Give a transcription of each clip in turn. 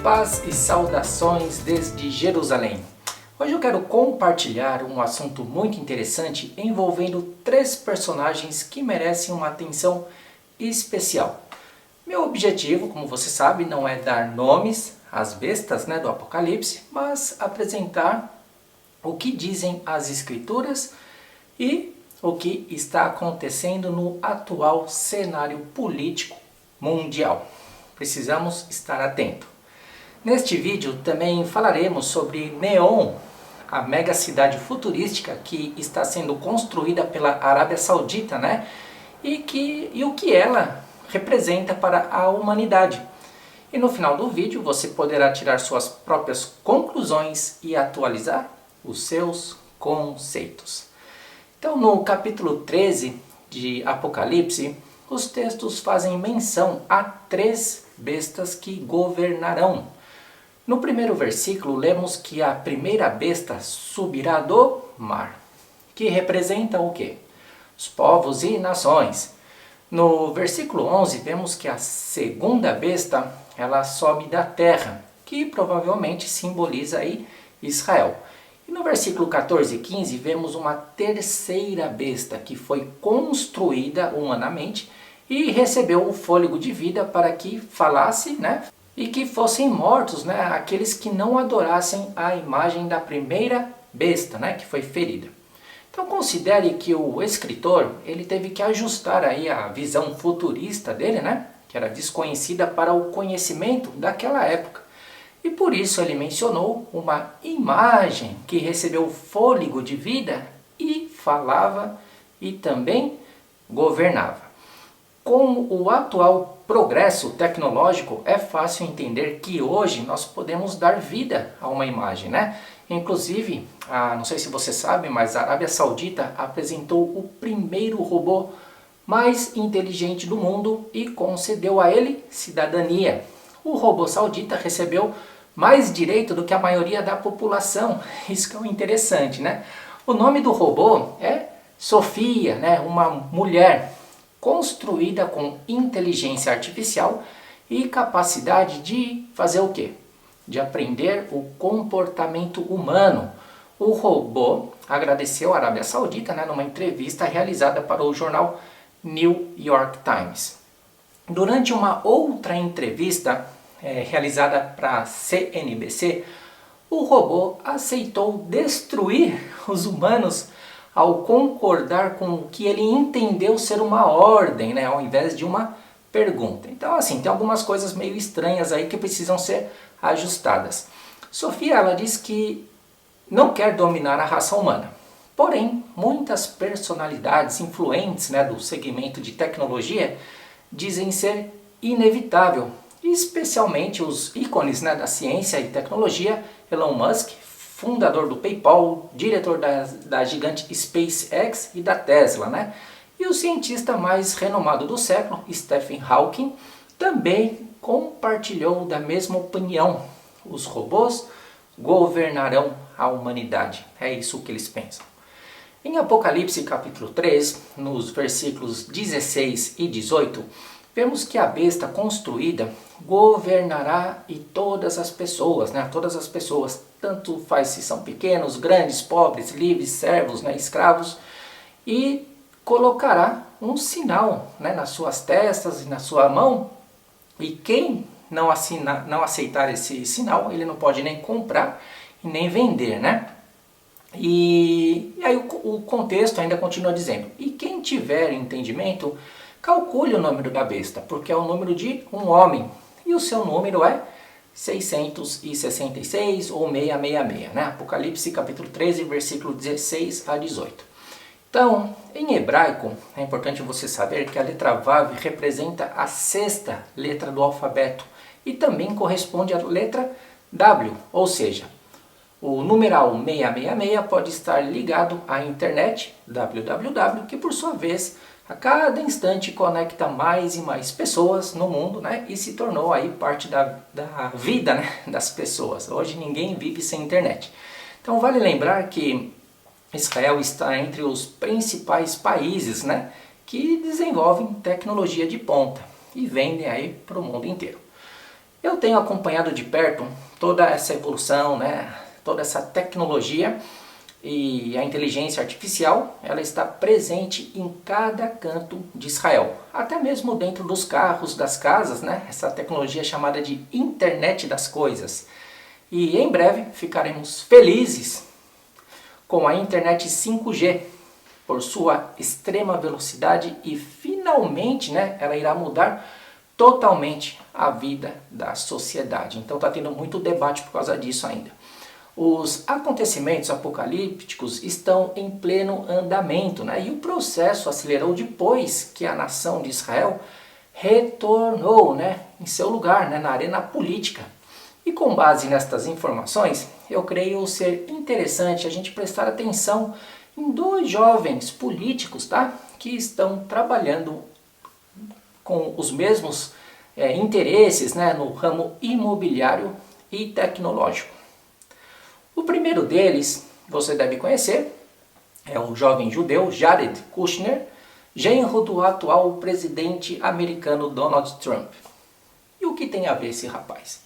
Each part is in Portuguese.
Paz e saudações desde Jerusalém. Hoje eu quero compartilhar um assunto muito interessante envolvendo três personagens que merecem uma atenção especial. Meu objetivo, como você sabe, não é dar nomes às bestas do Apocalipse, mas apresentar o que dizem as Escrituras e o que está acontecendo no atual cenário político mundial. Precisamos estar atentos. Neste vídeo também falaremos sobre Neom, a mega cidade futurística que está sendo construída pela Arábia Saudita, e o que ela representa para a humanidade. E no final do vídeo você poderá tirar suas próprias conclusões e atualizar os seus conceitos. Então, no capítulo 13 de Apocalipse, os textos fazem menção a três bestas que governarão. No primeiro versículo, lemos que a primeira besta subirá do mar, que representa o quê? Os povos e nações. No versículo 11, vemos que a segunda besta, ela sobe da terra, que provavelmente simboliza aí Israel. E no versículo 14 e 15, vemos uma terceira besta, que foi construída humanamente e recebeu o fôlego de vida para que falasse, e que fossem mortos aqueles que não adorassem a imagem da primeira besta, que foi ferida. Então considere que o escritor ele teve que ajustar aí a visão futurista dele, que era desconhecida para o conhecimento daquela época. E por isso ele mencionou uma imagem que recebeu fôlego de vida e falava e também governava. Com o atual progresso tecnológico, é fácil entender que hoje nós podemos dar vida a uma imagem, Inclusive, não sei se você sabe, mas a Arábia Saudita apresentou o primeiro robô mais inteligente do mundo e concedeu a ele cidadania. O robô saudita recebeu mais direito do que a maioria da população. Isso que é interessante, O nome do robô é Sofia, uma mulher construída com inteligência artificial e capacidade de fazer o quê? De aprender o comportamento humano. O robô agradeceu à Arábia Saudita numa entrevista realizada para o jornal New York Times. Durante uma outra entrevista realizada para a CNBC, o robô aceitou destruir os humanos ao concordar com o que ele entendeu ser uma ordem, ao invés de uma pergunta. Então, tem algumas coisas meio estranhas aí que precisam ser ajustadas. Sofia, ela diz que não quer dominar a raça humana. Porém, muitas personalidades influentes do segmento de tecnologia dizem ser inevitável, especialmente os ícones da ciência e tecnologia, Elon Musk, fundador do PayPal, diretor da gigante SpaceX e da Tesla, E o cientista mais renomado do século, Stephen Hawking, também compartilhou da mesma opinião. Os robôs governarão a humanidade. É isso que eles pensam. Em Apocalipse capítulo 3, nos versículos 16 e 18, vemos que a besta construída governará e todas as pessoas, todas as pessoas, tanto faz se são pequenos, grandes, pobres, livres, servos, escravos, e colocará um sinal nas suas testas e na sua mão, e quem não aceitar esse sinal, ele não pode nem comprar e nem vender, E aí o contexto ainda continua dizendo, e quem tiver entendimento, calcule o número da besta, porque é o número de um homem, e o seu número é 666 ou 666, Apocalipse capítulo 13, versículo 16 a 18. Então, em hebraico, é importante você saber que a letra Vav representa a sexta letra do alfabeto e também corresponde à letra W, ou seja, o numeral 666 pode estar ligado à internet, www, que por sua vez, a cada instante conecta mais e mais pessoas no mundo, e se tornou aí parte da vida das pessoas. Hoje ninguém vive sem internet. Então vale lembrar que Israel está entre os principais países que desenvolvem tecnologia de ponta e vendem aí para o mundo inteiro. Eu tenho acompanhado de perto toda essa evolução, né? Toda essa tecnologia e a inteligência artificial, ela está presente em cada canto de Israel, até mesmo dentro dos carros, das casas, né? Essa tecnologia é chamada de Internet das Coisas. E em breve ficaremos felizes com a internet 5G, por sua extrema velocidade e finalmente, né, ela irá mudar totalmente a vida da sociedade. Então está tendo muito debate por causa disso ainda. Os acontecimentos apocalípticos estão em pleno andamento, né? E o processo acelerou depois que a nação de Israel retornou, né, em seu lugar, né, na arena política. E com base nestas informações, eu creio ser interessante a gente prestar atenção em dois jovens políticos, tá, que estão trabalhando com os mesmos interesses, né, no ramo imobiliário e tecnológico. O primeiro deles, você deve conhecer, é o jovem judeu Jared Kushner, genro do atual presidente americano Donald Trump. E o que tem a ver esse rapaz?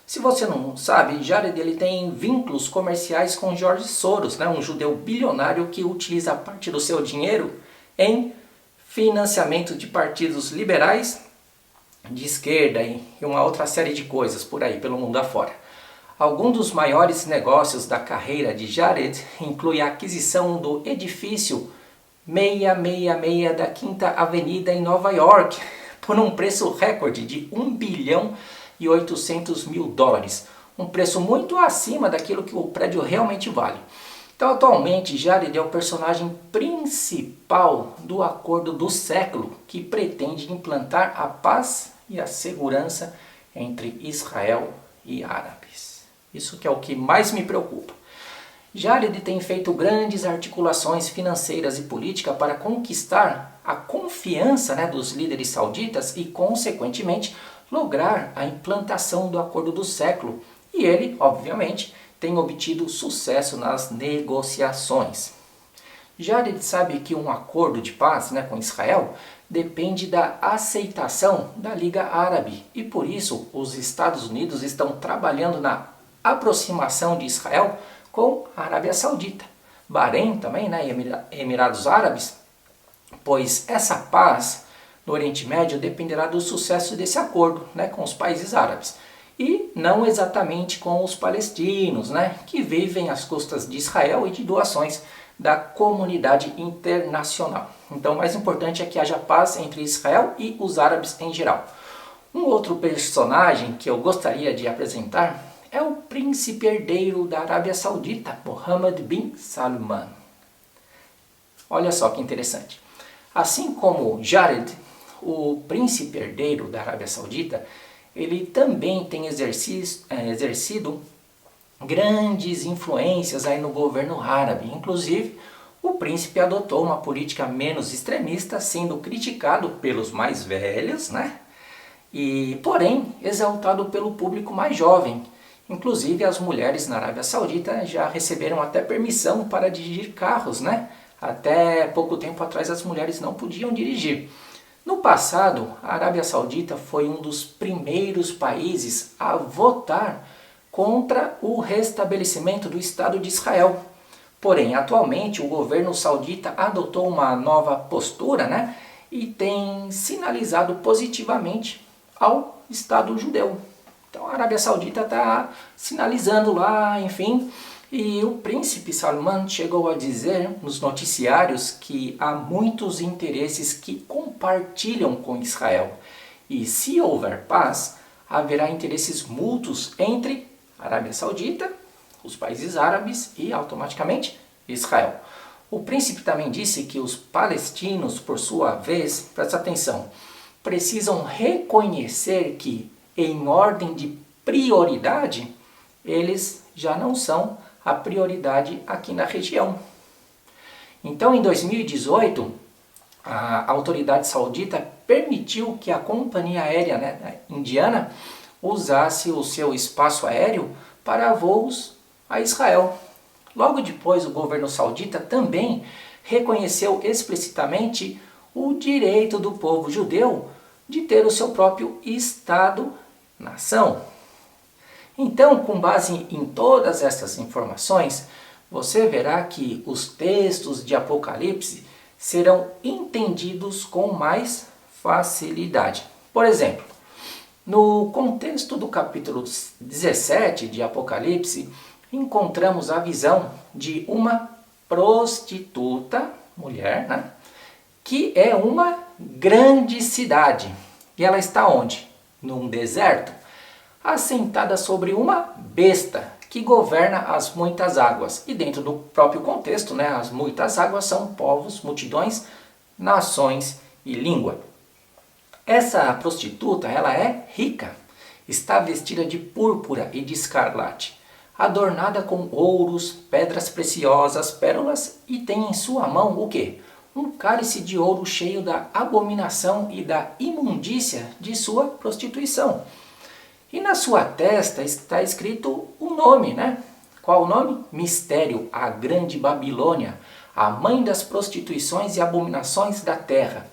Se você não sabe, Jared ele tem vínculos comerciais com George Soros, né, um judeu bilionário que utiliza parte do seu dinheiro em financiamento de partidos liberais, de esquerda e uma outra série de coisas por aí, pelo mundo afora. Alguns dos maiores negócios da carreira de Jared inclui a aquisição do edifício 666 da Quinta Avenida em Nova York por um preço recorde de 1 bilhão e 800 mil dólares, um preço muito acima daquilo que o prédio realmente vale. Então, atualmente, Jared é o personagem principal do acordo do século que pretende implantar a paz e a segurança entre Israel e árabes. Isso que é o que mais me preocupa. Jared tem feito grandes articulações financeiras e políticas para conquistar a confiança, né, dos líderes sauditas e, consequentemente, lograr a implantação do acordo do século. E ele, obviamente, tem obtido sucesso nas negociações. Jared sabe que um acordo de paz, né, com Israel depende da aceitação da Liga Árabe e por isso os Estados Unidos estão trabalhando na aproximação de Israel com a Arábia Saudita. Bahrein também, né, Emirados Árabes, pois essa paz no Oriente Médio dependerá do sucesso desse acordo, né, com os países árabes. E não exatamente com os palestinos, né, que vivem às custas de Israel e de doações da comunidade internacional. Então, o mais importante é que haja paz entre Israel e os árabes em geral. Um outro personagem que eu gostaria de apresentar é o príncipe herdeiro da Arábia Saudita, Mohammed bin Salman. Olha só que interessante. Assim como Jared, o príncipe herdeiro da Arábia Saudita, ele também tem exercido grandes influências aí no governo árabe. Inclusive, o príncipe adotou uma política menos extremista, sendo criticado pelos mais velhos, né? E, porém, exaltado pelo público mais jovem. Inclusive, as mulheres na Arábia Saudita já receberam até permissão para dirigir carros, né? Até pouco tempo atrás as mulheres não podiam dirigir. No passado, a Arábia Saudita foi um dos primeiros países a votar contra o restabelecimento do Estado de Israel. Porém, atualmente, o governo saudita adotou uma nova postura, né? E tem sinalizado positivamente ao Estado judeu. Então a Arábia Saudita está sinalizando lá, enfim, e o príncipe Salman chegou a dizer nos noticiários que há muitos interesses que compartilham com Israel. E se houver paz, haverá interesses mútuos entre a Arábia Saudita, os países árabes e automaticamente Israel. O príncipe também disse que os palestinos, por sua vez, presta atenção, precisam reconhecer que, em ordem de prioridade, eles já não são a prioridade aqui na região. Então, em 2018, a autoridade saudita permitiu que a companhia aérea, né, indiana usasse o seu espaço aéreo para voos a Israel. Logo depois, o governo saudita também reconheceu explicitamente o direito do povo judeu de ter o seu próprio Estado nação? Então, com base em todas essas informações, você verá que os textos de Apocalipse serão entendidos com mais facilidade. Por exemplo, no contexto do capítulo 17 de Apocalipse, encontramos a visão de uma prostituta, mulher, né? Que é uma grande cidade. E ela está onde? Num deserto, assentada sobre uma besta que governa as muitas águas. E dentro do próprio contexto, né, as muitas águas são povos, multidões, nações e língua. Essa prostituta, ela é rica, está vestida de púrpura e de escarlate, adornada com ouros, pedras preciosas, pérolas e tem em sua mão o quê? Um cálice de ouro cheio da abominação e da imundícia de sua prostituição. E na sua testa está escrito o nome, né? Qual o nome? Mistério, a Grande Babilônia, a mãe das prostituições e abominações da terra.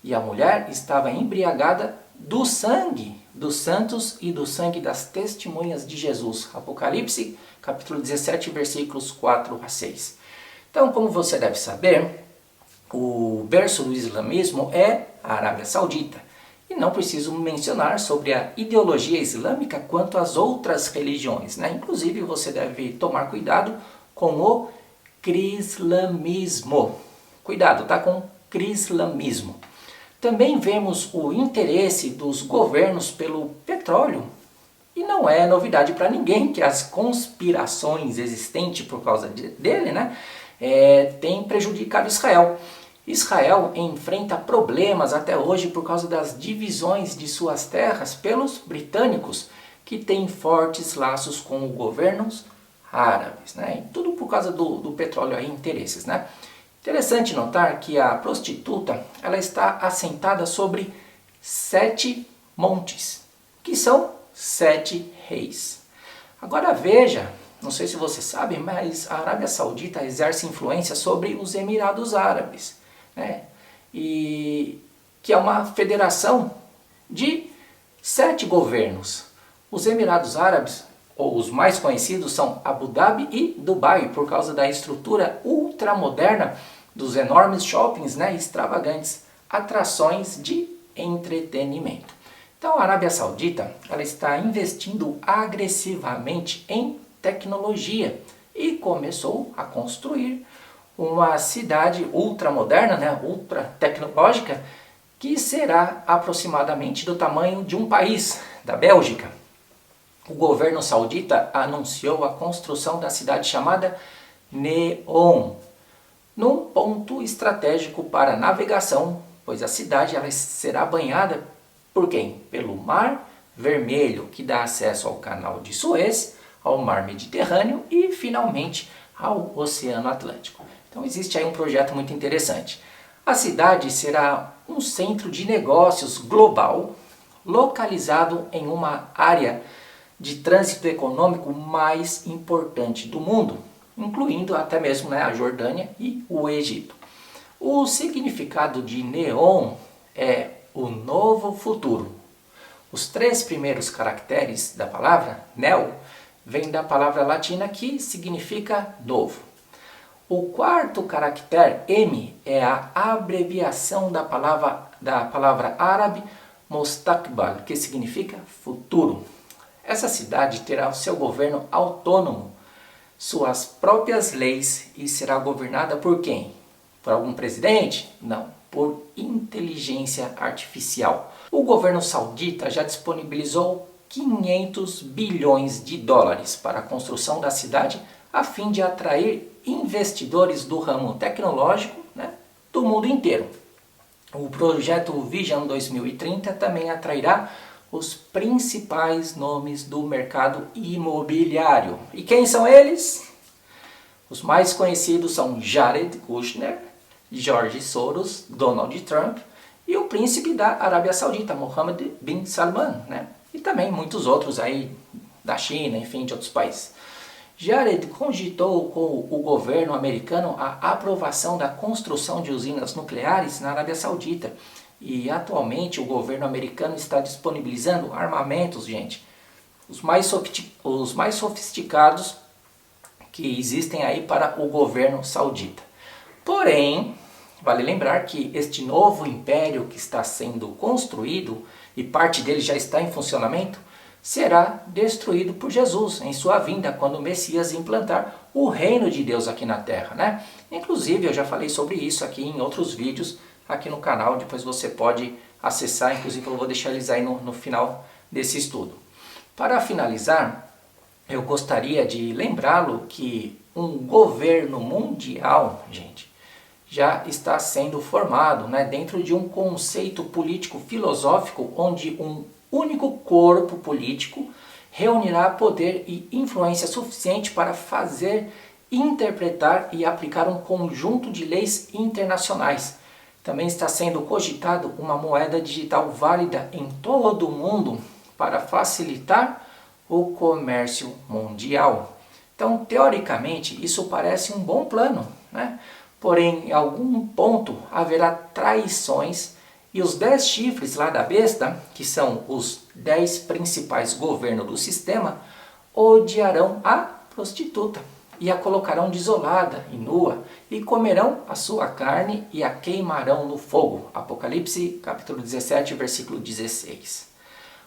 E a mulher estava embriagada do sangue dos santos e do sangue das testemunhas de Jesus. Apocalipse, capítulo 17, versículos 4 a 6. Então, como você deve saber, o berço do islamismo é a Arábia Saudita. E não preciso mencionar sobre a ideologia islâmica quanto às outras religiões, né? Inclusive, você deve tomar cuidado com o crislamismo. Cuidado, tá? Com o crislamismo. Também vemos o interesse dos governos pelo petróleo. E não é novidade para ninguém que as conspirações existentes por causa dele, né, têm prejudicado Israel. Israel enfrenta problemas até hoje por causa das divisões de suas terras pelos britânicos, que têm fortes laços com os governos árabes, né? E tudo por causa do petróleo aí, interesses, né? Interessante notar que a prostituta, ela está assentada sobre 7 montes, que são 7 reis. Agora veja, não sei se você sabe, mas a Arábia Saudita exerce influência sobre os Emirados Árabes, né? E que é uma federação de 7 governos. Os Emirados Árabes, ou os mais conhecidos, são Abu Dhabi e Dubai, por causa da estrutura ultramoderna dos enormes shoppings, né, extravagantes, atrações de entretenimento. Então a Arábia Saudita, ela está investindo agressivamente em tecnologia e começou a construir uma cidade ultramoderna, né, ultra tecnológica, que será aproximadamente do tamanho de um país, da Bélgica. O governo saudita anunciou a construção da cidade chamada Neom, num ponto estratégico para navegação, pois a cidade ela será banhada por quem? Pelo Mar Vermelho, que dá acesso ao Canal de Suez, ao Mar Mediterrâneo e, finalmente, ao Oceano Atlântico. Então existe aí um projeto muito interessante. A cidade será um centro de negócios global, localizado em uma área de trânsito econômico mais importante do mundo, incluindo até mesmo, né, a Jordânia e o Egito. O significado de Neom é o novo futuro. Os 3 primeiros caracteres da palavra, neo, vem da palavra latina que significa novo. O 4º caractere, M, é a abreviação da palavra árabe Mustaqbal, que significa futuro. Essa cidade terá o seu governo autônomo, suas próprias leis e será governada por quem? Por algum presidente? Não, por inteligência artificial. O governo saudita já disponibilizou 500 bilhões de dólares para a construção da cidade a fim de atrair investidores do ramo tecnológico, né, do mundo inteiro. O projeto Vision 2030 também atrairá os principais nomes do mercado imobiliário. E quem são eles? Os mais conhecidos são Jared Kushner, George Soros, Donald Trump e o príncipe da Arábia Saudita, Mohammed bin Salman, né? E também muitos outros aí da China, enfim, de outros países. Jared cogitou com o governo americano a aprovação da construção de usinas nucleares na Arábia Saudita E atualmente o governo americano está disponibilizando armamentos, gente, os mais sofisticados que existem aí para o governo saudita. Porém, vale lembrar que este novo império que está sendo construído, e parte dele já está em funcionamento, será destruído por Jesus em sua vinda, quando o Messias implantar o reino de Deus aqui na Terra, né? Inclusive, eu já falei sobre isso aqui em outros vídeos aqui no canal, depois você pode acessar, inclusive eu vou deixar eles aí no final desse estudo. Para finalizar, eu gostaria de lembrá-lo que um governo mundial, gente, já está sendo formado, né, dentro de um conceito político-filosófico onde um único corpo político reunirá poder e influência suficiente para fazer, interpretar e aplicar um conjunto de leis internacionais. Também está sendo cogitado uma moeda digital válida em todo o mundo para facilitar o comércio mundial. Então, teoricamente, isso parece um bom plano, né? Porém, em algum ponto haverá traições e os 10 chifres lá da besta, que são os 10 principais governos do sistema, odiarão a prostituta e a colocarão desolada e nua e comerão a sua carne e a queimarão no fogo. Apocalipse capítulo 17, versículo 16.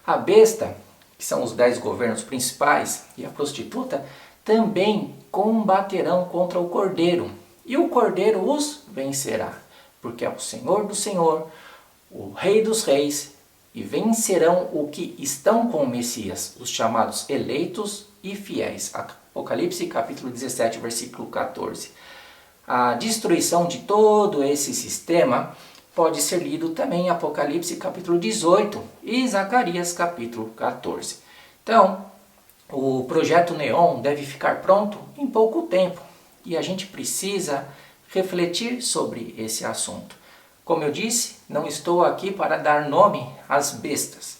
A besta, que são os 10 governos principais, e a prostituta também combaterão contra o cordeiro, e o cordeiro os vencerá, porque é o Senhor do Senhor, o Rei dos Reis, e vencerão o que estão com o Messias, os chamados eleitos e fiéis. Apocalipse capítulo 17, versículo 14. A destruição de todo esse sistema pode ser lido também em Apocalipse capítulo 18 e Zacarias capítulo 14. Então, o projeto Neon deve ficar pronto em pouco tempo e a gente precisa refletir sobre esse assunto. Como eu disse, não estou aqui para dar nome às bestas,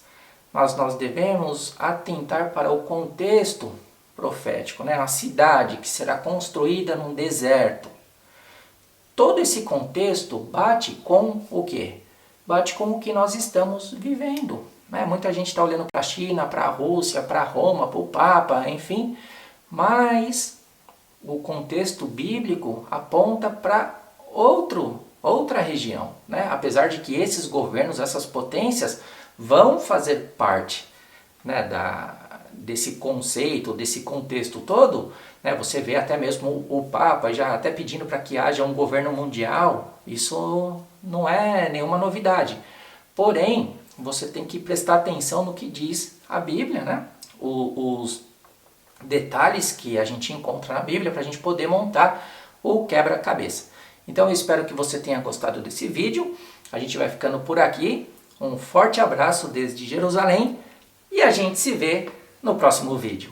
mas nós devemos atentar para o contexto profético, né? A cidade que será construída num deserto. Todo esse contexto bate com o quê? Bate com o que nós estamos vivendo, né? Muita gente está olhando para a China, para a Rússia, para Roma, para o Papa, enfim, mas o contexto bíblico aponta para outra região, né? Apesar de que esses governos, essas potências vão fazer parte, né, desse conceito, desse contexto todo, né? Você vê até mesmo o Papa já até pedindo para que haja um governo mundial. Isso não é nenhuma novidade. Porém, você tem que prestar atenção no que diz a Bíblia, né? Os detalhes que a gente encontra na Bíblia para a gente poder montar o quebra-cabeça. Então eu espero que você tenha gostado desse vídeo. A gente vai ficando por aqui. Um forte abraço desde Jerusalém e a gente se vê no próximo vídeo.